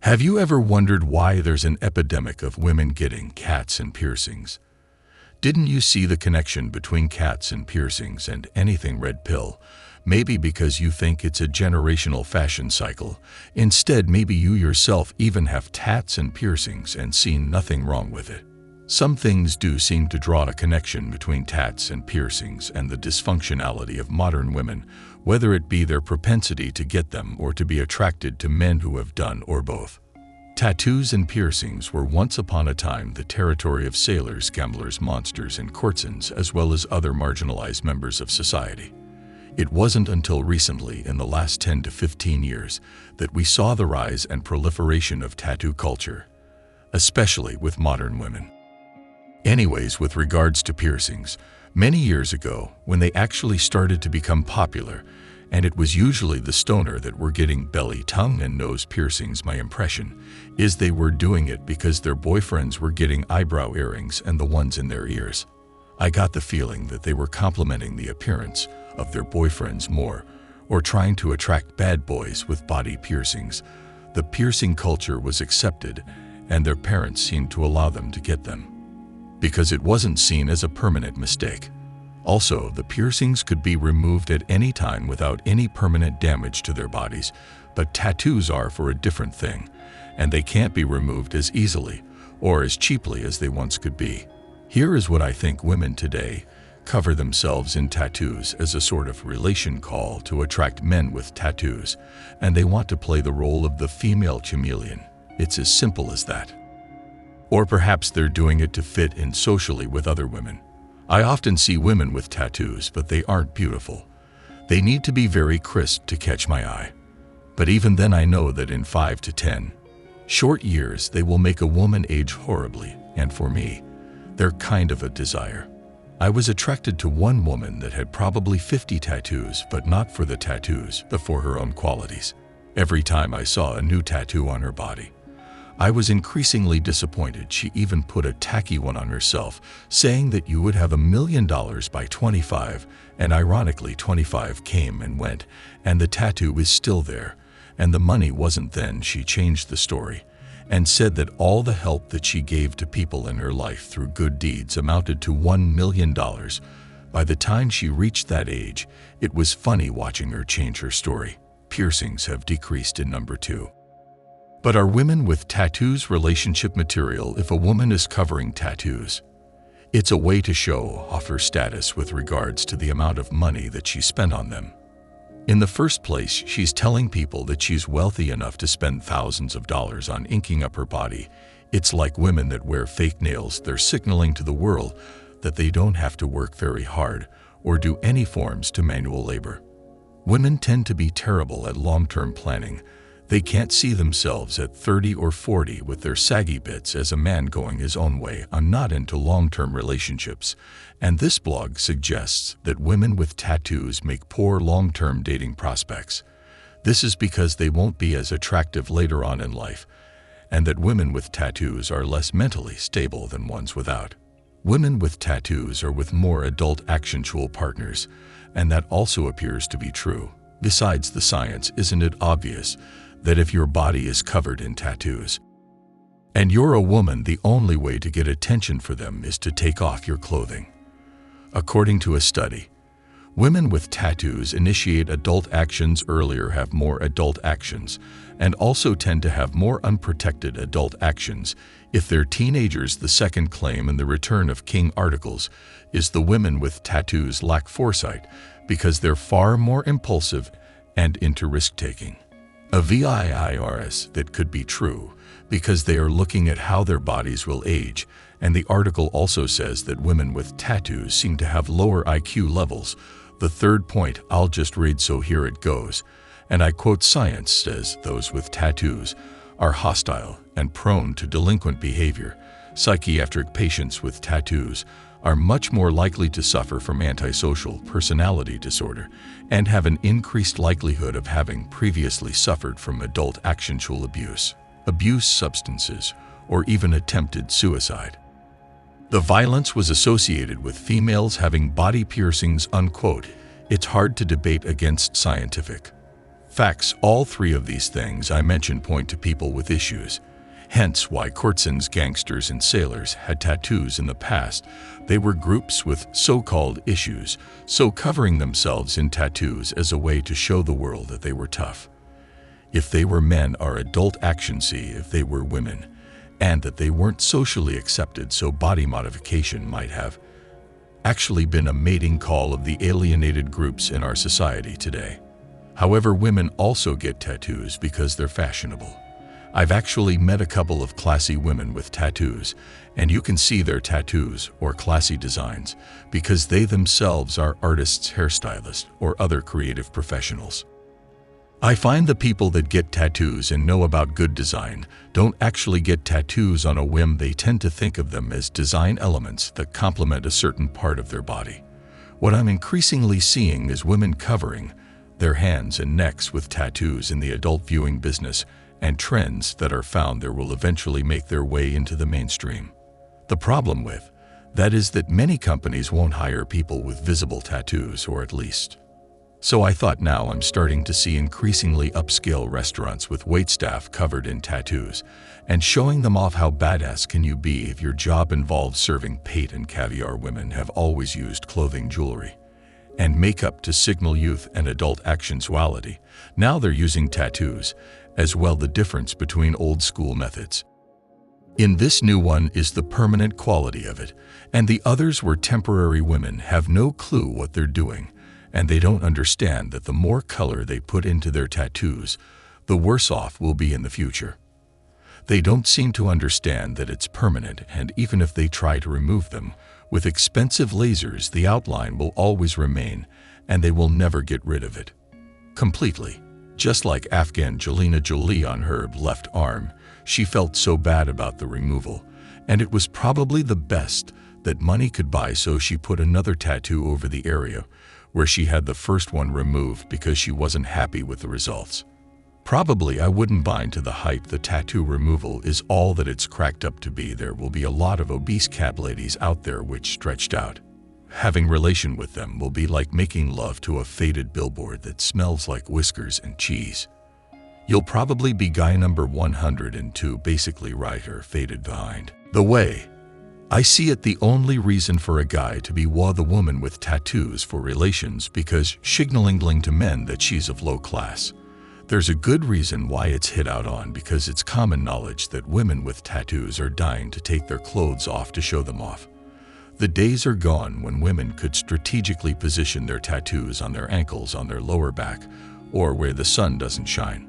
Have you ever wondered why there's an epidemic of women getting cats and piercings? Didn't you see the connection between cats and piercings and anything red pill? Maybe because you think it's a generational fashion cycle. Instead, maybe you yourself even have tats and piercings and seen nothing wrong with it. Some things do seem to draw a connection between tats and piercings and the dysfunctionality of modern women, whether it be their propensity to get them or to be attracted to men who have done or both. Tattoos and piercings were once upon a time the territory of sailors, gamblers, monsters, and courtesans, as well as other marginalized members of society. It wasn't until recently, in the last 10 to 15 years, that we saw the rise and proliferation of tattoo culture, especially with modern women. Anyways, with regards to piercings, many years ago, when they actually started to become popular, and it was usually the stoner that were getting belly, tongue, and nose piercings, my impression is they were doing it because their boyfriends were getting eyebrow earrings and the ones in their ears. I got the feeling that they were complimenting the appearance of their boyfriends more, or trying to attract bad boys with body piercings. The piercing culture was accepted, and their parents seemed to allow them to get them, because it wasn't seen as a permanent mistake. Also, the piercings could be removed at any time without any permanent damage to their bodies, but tattoos are for a different thing, and they can't be removed as easily or as cheaply as they once could be. Here is what I think: women today cover themselves in tattoos as a sort of relation call to attract men with tattoos, and they want to play the role of the female chameleon. It's as simple as that. Or perhaps they're doing it to fit in socially with other women. I often see women with tattoos, but they aren't beautiful. They need to be very crisp to catch my eye. But even then, I know that in 5 to 10 short years, they will make a woman age horribly, and for me, they're kind of a desire. I was attracted to one woman that had probably 50 tattoos, but not for the tattoos, but for her own qualities. Every time I saw a new tattoo on her body, I was increasingly disappointed. She even put a tacky one on herself, saying that you would have $1 million by 25, and ironically 25 came and went, and the tattoo is still there, and the money wasn't. Then she changed the story and said that all the help that she gave to people in her life through good deeds amounted to $1 million. By the time she reached that age, it was funny watching her change her story. Piercings have decreased in number too. But are women with tattoos relationship material if a woman is covering tattoos? It's a way to show off her status with regards to the amount of money that she spent on them. In the first place, she's telling people that she's wealthy enough to spend thousands of dollars on inking up her body. It's like women that wear fake nails. They're signaling to the world that they don't have to work very hard or do any forms to manual labor. Women tend to be terrible at long-term planning. They can't see themselves at 30 or 40 with their saggy bits as a man going his own way. I'm not into long-term relationships, and this blog suggests that women with tattoos make poor long-term dating prospects. This is because they won't be as attractive later on in life, and that women with tattoos are less mentally stable than ones without. Women with tattoos are with more adult actual partners, and that also appears to be true. Besides the science, isn't it obvious that if your body is covered in tattoos and you're a woman, the only way to get attention for them is to take off your clothing? According to a study, women with tattoos initiate adult actions earlier, have more adult actions, and also tend to have more unprotected adult actions if they're teenagers. The second claim in the Return of King articles is the women with tattoos lack foresight because they're far more impulsive and into risk-taking. A VIRS that could be true because they are looking at how their bodies will age, and the article also says that women with tattoos seem to have lower IQ levels. The third point I'll just read, so here it goes, and I quote: science says those with tattoos are hostile and prone to delinquent behavior. Psychiatric patients with tattoos are much more likely to suffer from antisocial personality disorder and have an increased likelihood of having previously suffered from adult actual abuse, substances, or even attempted suicide. The violence was associated with females having body piercings, unquote. It's hard to debate against scientific Facts: all three of these things I mentioned point to people with issues. Hence why courtesans, gangsters, and sailors had tattoos in the past. They were groups with so-called issues, so covering themselves in tattoos as a way to show the world that they were tough. If they were men, our adult action; see if they were women, and that they weren't socially accepted, so body modification might have actually been a mating call of the alienated groups in our society today. However, women also get tattoos because they're fashionable. I've actually met a couple of classy women with tattoos, and you can see their tattoos or classy designs because they themselves are artists, hairstylists, or other creative professionals. I find the people that get tattoos and know about good design don't actually get tattoos on a whim. They tend to think of them as design elements that complement a certain part of their body. What I'm increasingly seeing is women covering their hands and necks with tattoos in the adult viewing business, and trends that are found there will eventually make their way into the mainstream. The problem with that is that many companies won't hire people with visible tattoos, or at least. So I thought, now I'm starting to see increasingly upscale restaurants with waitstaff covered in tattoos and showing them off. How badass can you be if your job involves serving pate and caviar? Women have always used clothing, jewelry, and makeup to signal youth and adult actionsuality. Now they're using tattoos as well. The difference between old school methods in this new one is the permanent quality of it, and the others were temporary. Women have no clue what they're doing, and they don't understand that the more color they put into their tattoos, the worse off we'll be in the future. They don't seem to understand that it's permanent, and even if they try to remove them with expensive lasers, the outline will always remain, and they will never get rid of it completely. Just like Angelina Jolie on her left arm, she felt so bad about the removal, and it was probably the best that money could buy, so she put another tattoo over the area where she had the first one removed because she wasn't happy with the results. Probably I wouldn't buy into the hype. The tattoo removal is all that it's cracked up to be. There will be a lot of obese cat ladies out there which, stretched out, having relation with them will be like making love to a faded billboard that smells like whiskers and cheese. You'll probably be guy number 102, basically right or faded behind. The way I see it, the only reason for a guy to be with a woman with tattoos for relations because signaling to men that she's of low class. There's a good reason why it's hit out on, because it's common knowledge that women with tattoos are dying to take their clothes off to show them off. The days are gone when women could strategically position their tattoos on their ankles, on their lower back, or where the sun doesn't shine.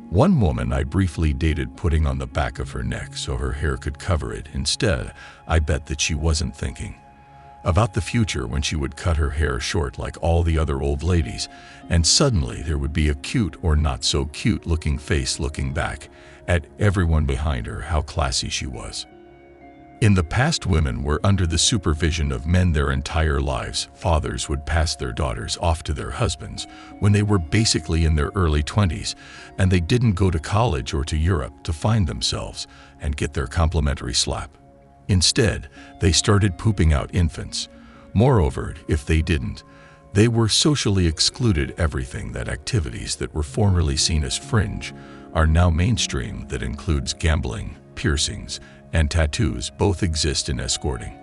One woman I briefly dated putting on the back of her neck so her hair could cover it. Instead, I bet that she wasn't thinking about the future when she would cut her hair short like all the other old ladies, and suddenly there would be a cute or not so cute looking face looking back at everyone behind her. How classy she was. In the past, women were under the supervision of men their entire lives. Fathers would pass their daughters off to their husbands when they were basically in their early 20s, and they didn't go to college or to Europe to find themselves and get their complimentary slap. Instead, they started pooping out infants. Moreover, if they didn't, they were socially excluded. Everything that activities that were formerly seen as fringe are now mainstream. That includes gambling, piercings, and tattoos. Both exist in escorting.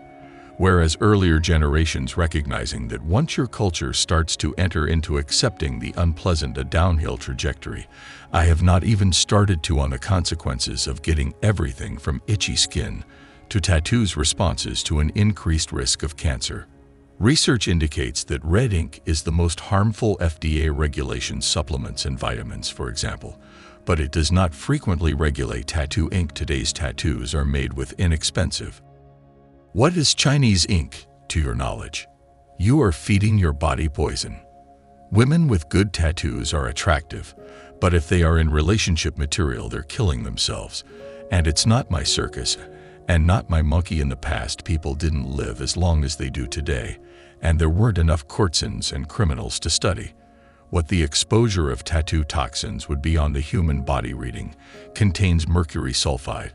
Whereas earlier generations recognizing that once your culture starts to enter into accepting the unpleasant, a downhill trajectory. I have not even started to on the consequences of getting everything from itchy skin to tattoos, responses to an increased risk of cancer. Research indicates that red ink is the most harmful. FDA regulations supplements and vitamins, for example, but it does not frequently regulate tattoo ink. Today's tattoos are made with inexpensive. What is Chinese ink, to your knowledge? You are feeding your body poison. Women with good tattoos are attractive, but if they are in relationship material, they're killing themselves. And it's not my circus, and not my monkey. In the past, people didn't live as long as they do today, and there weren't enough courtesans and criminals to study what the exposure of tattoo toxins would be on the human body. Reading contains mercury sulfide,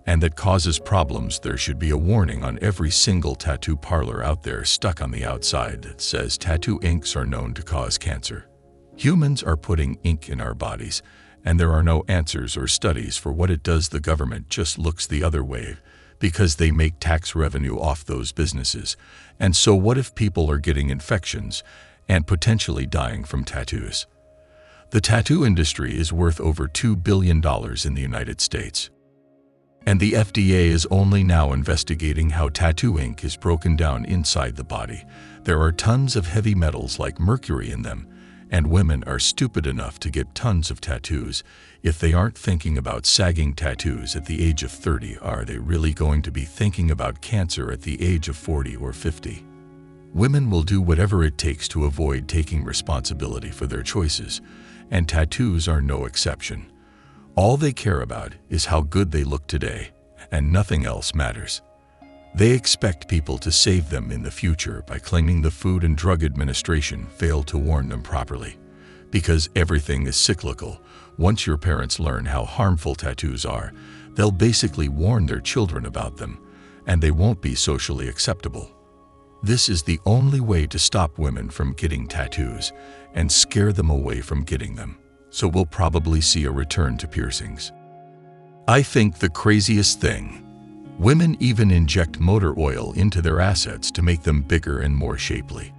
and that causes problems. There should be a warning on every single tattoo parlor out there stuck on the outside that says tattoo inks are known to cause cancer. Humans are putting ink in our bodies, and there are no answers or studies for what it does. The government just looks the other way because they make tax revenue off those businesses. And so what if people are getting infections and potentially dying from tattoos? The tattoo industry is worth over $2 billion in the United States. And the FDA is only now investigating how tattoo ink is broken down inside the body. There are tons of heavy metals like mercury in them, and women are stupid enough to get tons of tattoos. If they aren't thinking about sagging tattoos at the age of 30, are they really going to be thinking about cancer at the age of 40 or 50? Women will do whatever it takes to avoid taking responsibility for their choices, and tattoos are no exception. All they care about is how good they look today, and nothing else matters. They expect people to save them in the future by claiming the Food and Drug Administration failed to warn them properly. Because everything is cyclical, once your parents learn how harmful tattoos are, they'll basically warn their children about them, and they won't be socially acceptable. This is the only way to stop women from getting tattoos and scare them away from getting them. So we'll probably see a return to piercings. I think the craziest thing, women even inject motor oil into their assets to make them bigger and more shapely.